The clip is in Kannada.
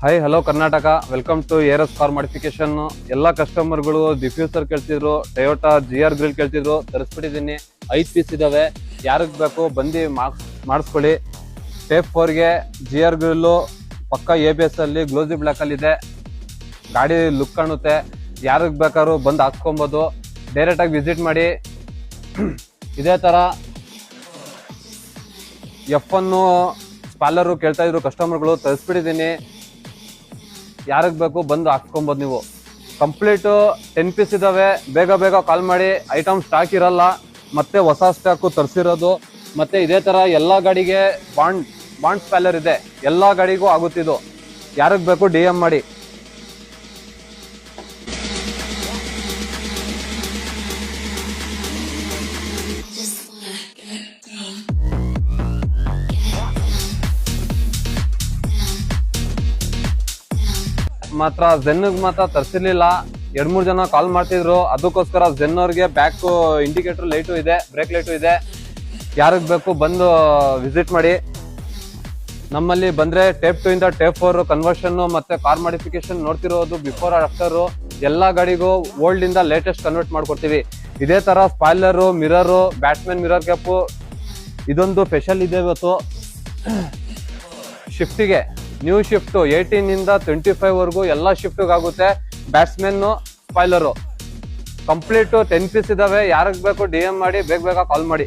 Hi hello Karnataka, welcome to ARS car modification. ಎಲ್ಲ ಕಸ್ಟಮರ್ಗಳು ಡಿಫ್ಯೂಸರ್ ಕೇಳ್ತಿದ್ರು, ಟೊಯೋಟಾ GR ಗ್ರಿಲ್ ಕೇಳ್ತಿದ್ರು, ತರಿಸ್ಬಿಟ್ಟಿದ್ದೀನಿ. 5 ಪೀಸ್ ಇದಾವೆ. ಯಾರಿಗೆ ಬೇಕು ಬಂದು ಮಾಡಿಸ್ಕೊಳ್ಳಿ. ಟೇಪ್ 4ಗೆ GR ಗ್ರಿಲ್ಲು ಪಕ್ಕ ABS ಅಲ್ಲಿ ಗ್ಲೋಸಿ ಬ್ಲ್ಯಾಕ್ ಅಲ್ಲಿ ಇದೆ. ಗಾಡಿ ಲುಕ್ ಕಾಣುತ್ತೆ. ಯಾರಿಗೆ ಬೇಕಾದ್ರೂ ಬಂದು ಹಾಕ್ಸ್ಕೊಬೋದು. ಡೈರೆಕ್ಟ್ ಆಗಿ ವಿಸಿಟ್ ಮಾಡಿ. ಇದೇ ತರ F1 ಸ್ಪಾಲರು ಕೇಳ್ತಾ ಇದ್ರು ಕಸ್ಟಮರ್ಗಳು, ತರಿಸ್ಬಿಟ್ಟಿದ್ದೀನಿ. ಯಾರಿಗೆ ಬೇಕು ಬಂದು ಹಾಕ್ಸ್ಕೊಬೋದು. ನೀವು ಕಂಪ್ಲೀಟ್ 10 ಪೀಸ್ ಇದಾವೆ. ಬೇಗ ಬೇಗ ಕಾಲ್ ಮಾಡಿ. ಐಟಮ್ ಸ್ಟಾಕ್ ಇರಲ್ಲ, ಮತ್ತೆ ಹೊಸ ಸ್ಟಾಕು ತರಿಸಿರೋದು. ಮತ್ತೆ ಇದೇ ತರ ಎಲ್ಲಾ ಗಾಡಿಗೆ ಬಾಂಡ್ ಸ್ಪಾಲರ್ ಇದೆ. ಎಲ್ಲಾ ಗಾಡಿಗೂ ಆಗುತ್ತಿದ್ದು. ಯಾರಿಗೆ ಬೇಕು DM ಮಾಡಿ. ಮಾತ್ರ ಝೆನ್ಗೆ ಮಾತ್ರ ತರಿಸಿರ್ಲಿಲ್ಲ. 2-3 ಜನ ಕಾಲ್ ಮಾಡ್ತಿದ್ರು. ಅದಕ್ಕೋಸ್ಕರ ಝೆನ್ ಅವ್ರಿಗೆ ಬ್ಯಾಕ್ ಇಂಡಿಕೇಟರ್ ಲೈಟು ಇದೆ, ಬ್ರೇಕ್ ಲೈಟು ಇದೆ. ಯಾರಿಗೆ ಬೇಕು ಬಂದು ವಿಸಿಟ್ ಮಾಡಿ. ನಮ್ಮಲ್ಲಿ ಬಂದ್ರೆ ಟೇಪ್ 2 ಇಂದ ಟೇಪ್ 4 ಕನ್ವರ್ಷನ್ ಮತ್ತೆ ಕಾರ್ ಮಾಡಿಫಿಕೇಶನ್ ನೋಡ್ತಿರೋದು. ಬಿಫೋರ್ ಆಫ್ಟರ್ ಎಲ್ಲಾ ಗಾಡಿಗೂ ಓಲ್ಡ್ ಇಂದ ಲೇಟೆಸ್ಟ್ ಕನ್ವರ್ಟ್ ಮಾಡ್ಕೊಡ್ತೀವಿ. ಇದೇ ತರ spoiler, mirror, batsman mirror cap, ಇದೊಂದು ಸ್ಪೆಷಲ್ ಇದೆ ಇವತ್ತು. ಶಿಫ್ಟಿಗೆ ನ್ಯೂ ಶಿಫ್ಟ್ 18 ಇಂದ 25 ವರೆಗೂ ಎಲ್ಲ ಶಿಫ್ಟಿಗೆ ಆಗುತ್ತೆ. ಬ್ಯಾಟ್ಸ್ಮನ್ ಸ್ಪಾಯ್ಲರು ಕಂಪ್ಲೀಟ್ 10 ಪೀಸ್ ಇದಾವೆ. ಯಾರಿಗೆ ಬೇಕು DM ಮಾಡಿ, ಬೇಗ ಬೇಗ ಕಾಲ್ ಮಾಡಿ.